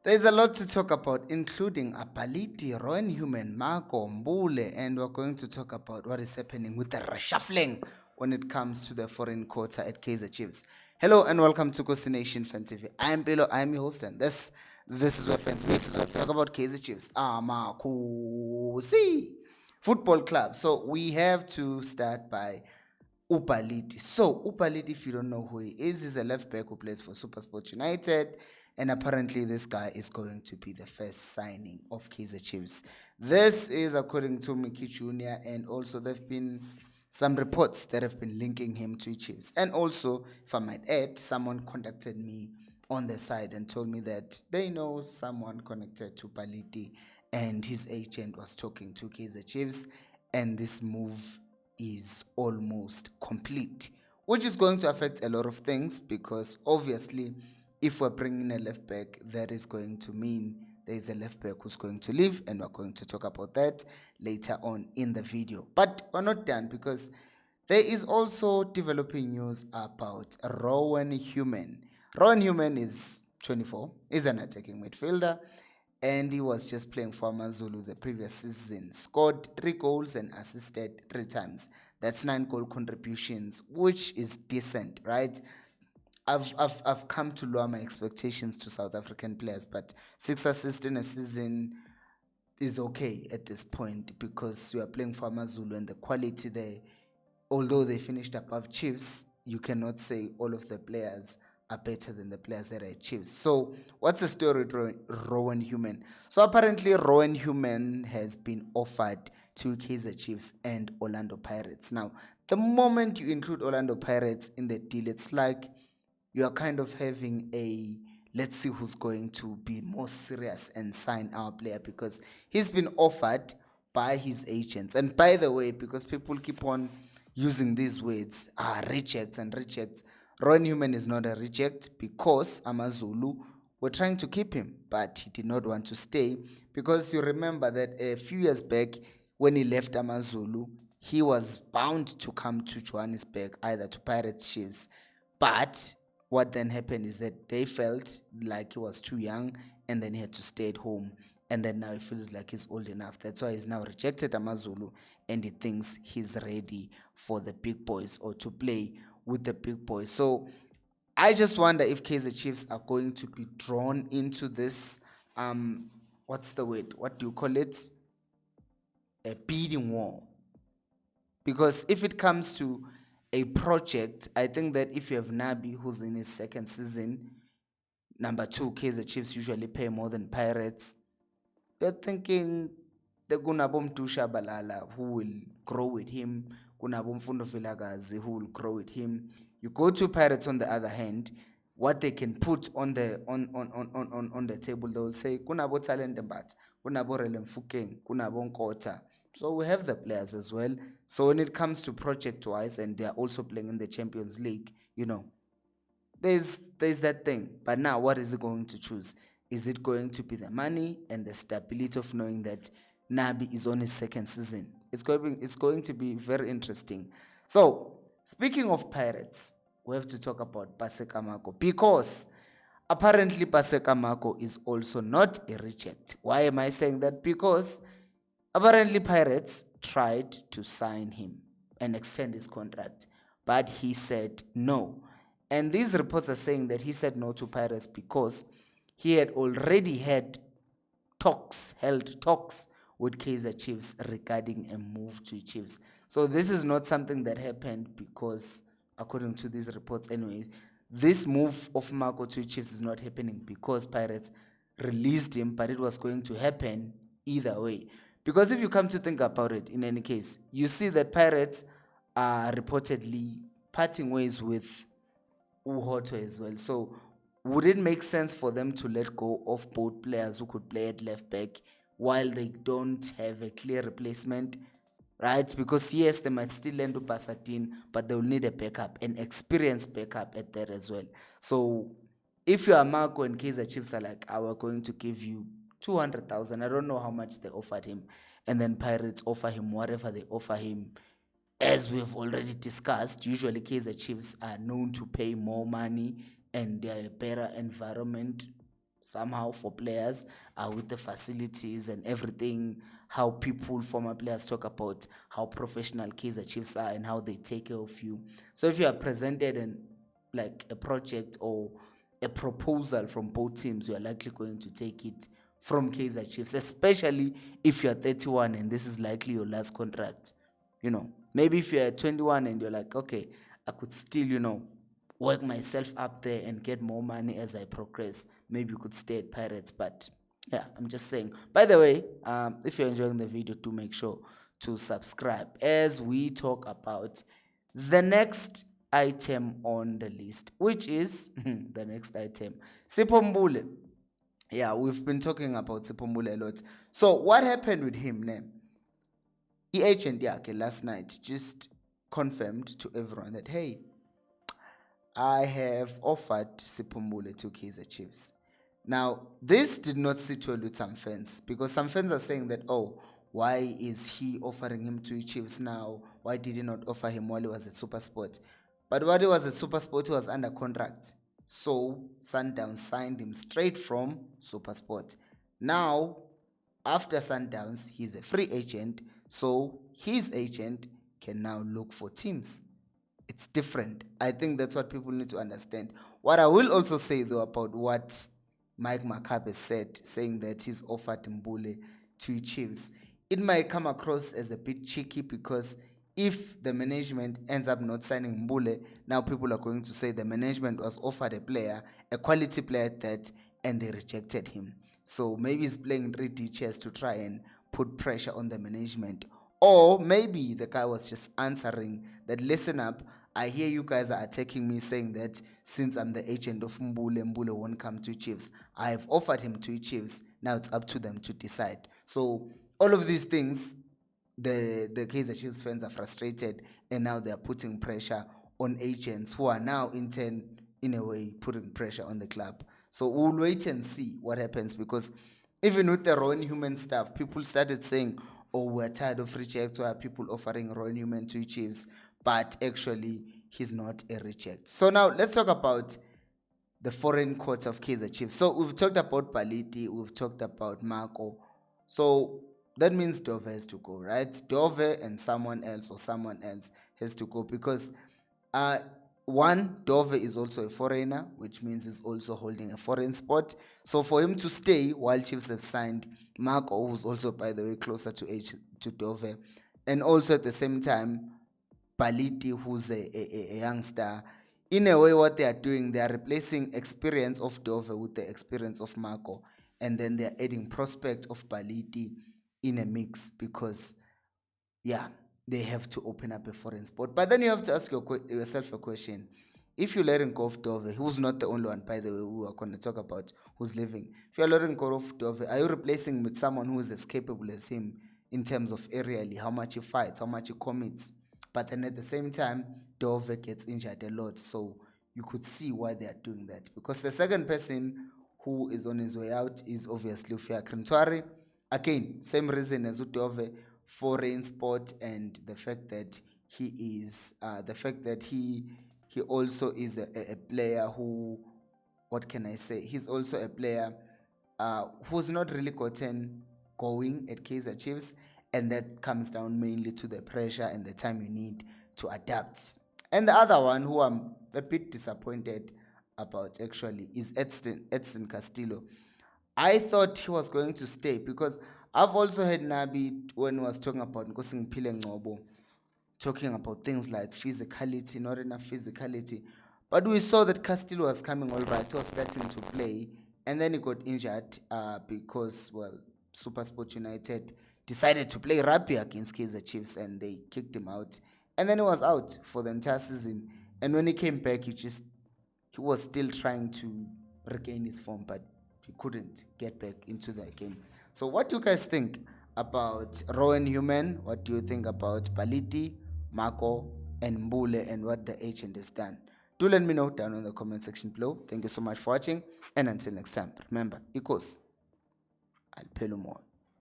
There's a lot to talk about, including Apaliti, Rowan Human, Marco, Mbule, and we're going to talk about what is happening with the reshuffling when it comes to the foreign quota at Kaizer Chiefs. Hello and welcome to Khosi Nation Fan TV. I am Bilo, I am your host, and this is where fans talk about Kaizer Chiefs. Khosi Football Club. So we have to start by Upaliti. So Upaliti, if you don't know who he is, he's a left back who plays for SuperSport United, and apparently this guy is going to be the first signing of Kaizer Chiefs. This is according to Mickey Jr., and also there have been some reports that have been linking him to Chiefs. And also, if I might add, someone contacted me on the side and told me that they know someone connected to Paliti, and his agent was talking to Kaizer Chiefs, and this move is almost complete, which is going to affect a lot of things, because obviously if we're bringing a left back, that is going to mean there is a left back who's going to leave, and we're going to talk about that later on in the video. But we're not done, because there is also developing news about Rowan Human. Rowan Human is 24, is an attacking midfielder, and he was just playing for AmaZulu the previous season. Scored 3 goals and assisted 3 times. That's 9 goal contributions, which is decent, right? I've come to lower my expectations to South African players, but 6 assists in a season is okay at this point, because you are playing for AmaZulu, and the quality there, although they finished above Chiefs, you cannot say all of the players are better than the players that are at Chiefs. So what's the story with Rowan Human? So apparently Rowan Human has been offered to Kaizer Chiefs and Orlando Pirates. Now, the moment you include Orlando Pirates in the deal, it's like you are kind of having a let's see who's going to be more serious and sign our player, because he's been offered by his agents. And by the way, because people keep on using these words, rejects and rejects, Rowan Human is not a reject, because AmaZulu were trying to keep him, but he did not want to stay, because you remember that a few years back when he left AmaZulu, he was bound to come to Johannesburg, either to Pirates, Chiefs. But what then happened is that they felt like he was too young, and then he had to stay at home, and then now he feels like he's old enough. That's why he's now rejected AmaZulu, and he thinks he's ready for the big boys, or to play with the big boys. So I just wonder if Kaizer Chiefs are going to be drawn into this what's the word, what do you call it, a bidding war. Because if it comes to a project, I think that if you have Nabi, who's in his 2nd season, number 2, Kaizer Chiefs usually pay more than Pirates, you're thinking the kunabo Mdusha Balala who will grow with him, kunabo Mfundo Vilakazi who will grow with him. You go to Pirates, on the other hand, what they can put on the on the table, they will say kunabo talent, but kunabo Relemfukeng, kunabo quota. So we have the players as well. So when it comes to project wise, and they are also playing in the Champions League, there's that thing. But now, what is it going to choose? Is it going to be the money and the stability of knowing that Nabi is on his 2nd season? It's going to be very interesting. So speaking of Pirates, we have to talk about Basaare Marco, because apparently Basaare Marco is also not a reject. Why am I saying that? Because apparently Pirates tried to sign him and extend his contract, but he said no. And these reports are saying that he said no to Pirates because he had already had held talks with Kaizer Chiefs regarding a move to Chiefs. So this is not something that happened because, according to these reports anyway, this move of Marco to Chiefs is not happening because Pirates released him, but it was going to happen either way. Because if you come to think about it, in any case, you see that Pirates are reportedly parting ways with Uhoto as well. So would it make sense for them to let go of both players who could play at left back while they don't have a clear replacement, right? Because yes, they might still lend to Basatin, but they will need a backup, an experienced backup at that as well. So if you are Marco and Kaizer Chiefs are like, we're going to give you 200,000, I don't know how much they offered him, and then Pirates offer him whatever they offer him. As we've already discussed, usually Kaizer Chiefs are known to pay more money, and they're a better environment. somehow for players, with the facilities and everything, how people, former players, talk about how professional Kaizer Chiefs are and how they take care of you. So if you are presented in like a project or a proposal from both teams, you are likely going to take it from Kaizer Chiefs, especially if you are 31 and this is likely your last contract. Maybe if you're 21 and you're like, okay, I could still, work myself up there and get more money as I progress. Maybe you could stay at Pirates, but yeah, I'm just saying. By the way, if you're enjoying the video, do make sure to subscribe as we talk about the next item on the list, which is the next item, Sipho Mbule. Yeah, we've been talking about Sipho Mbule a lot. So what happened with him now? The agent last night just confirmed to everyone that, hey, I have offered Sipho Mbule to Kaizer Chiefs. Now, this did not sit well with some fans, because some fans are saying that, oh, why is he offering him to Chiefs now? Why did he not offer him while he was at SuperSport? But while he was at SuperSport, he was under contract. So Sundowns signed him straight from SuperSport. Now, after Sundowns, he's a free agent, so his agent can now look for teams. It's different. I think that's what people need to understand. What I will also say, though, about what Mike Makabe said, saying that he's offered Mbule to Chiefs, it might come across as a bit cheeky, because if the management ends up not signing Mbule, now people are going to say the management was offered a player, a quality player at that, and they rejected him. So maybe he's playing 3D chess to try and put pressure on the management. Or maybe the guy was just answering that, listen up, I hear you guys are attacking me, saying that since I'm the agent of Mbule, Mbule won't come to Chiefs. I have offered him to Chiefs. Now it's up to them to decide. So all of these things, the Kaizer Chiefs fans are frustrated, and now they're putting pressure on agents, who are now in turn, in a way, putting pressure on the club. So we'll wait and see what happens, because even with the Rowan Human stuff, people started saying, oh, we're tired of rejects, where people offering Rowan Human to Chiefs, but actually he's not a reject. So now let's talk about the foreign quota of Kaizer Chiefs. So we've talked about Baliti, we've talked about Marco. So that means Dove has to go, right? Dove and someone else has to go, because one, Dove is also a foreigner, which means he's also holding a foreign spot. So for him to stay while Chiefs have signed Marco, who's also, by the way, closer to Dove, and also at the same time Baliti, who's a youngster. In a way, what they are doing, they are replacing experience of Dove with the experience of Marco, and then they are adding prospect of Baliti in a mix, because yeah, they have to open up a foreign spot. But then you have to ask yourself a question. If you're letting go of Dove, who's not the only one, by the way, who are going to talk about who's leaving. If you're letting go of Dove, are you replacing with someone who is as capable as him in terms of aerially, how much he fights, how much he commits? But then at the same time, Dove gets injured a lot. So you could see why they are doing that. Because the second person who is on his way out is obviously Ufia Krintwari. Again, same reason as Dove, foreign sport, and the fact that he is, he also is a player who, what can I say? He's also a player who's not really gotten going at Kaizer Chiefs, and that comes down mainly to the pressure and the time you need to adapt. And the other one, who I'm a bit disappointed about actually, is Edson Castillo. I thought he was going to stay, because I've also heard Nabi, when he was talking about Nkosing Pile Ngobo, talking about things like physicality, not enough physicality. But we saw that Castillo was coming all right. He was starting to play, and then he got injured because, well, SuperSport United decided to play rugby against Kaizer Chiefs, and they kicked him out. And then he was out for the entire season. And when he came back, he was still trying to regain his form, but he couldn't get back into the game. So what do you guys think about Rowan Human? What do you think about Baliti, Marco, and Mbule, and what the agent has done? Do let me know down in the comment section below. Thank you so much for watching, and until next time, remember, equals I'll pay you more.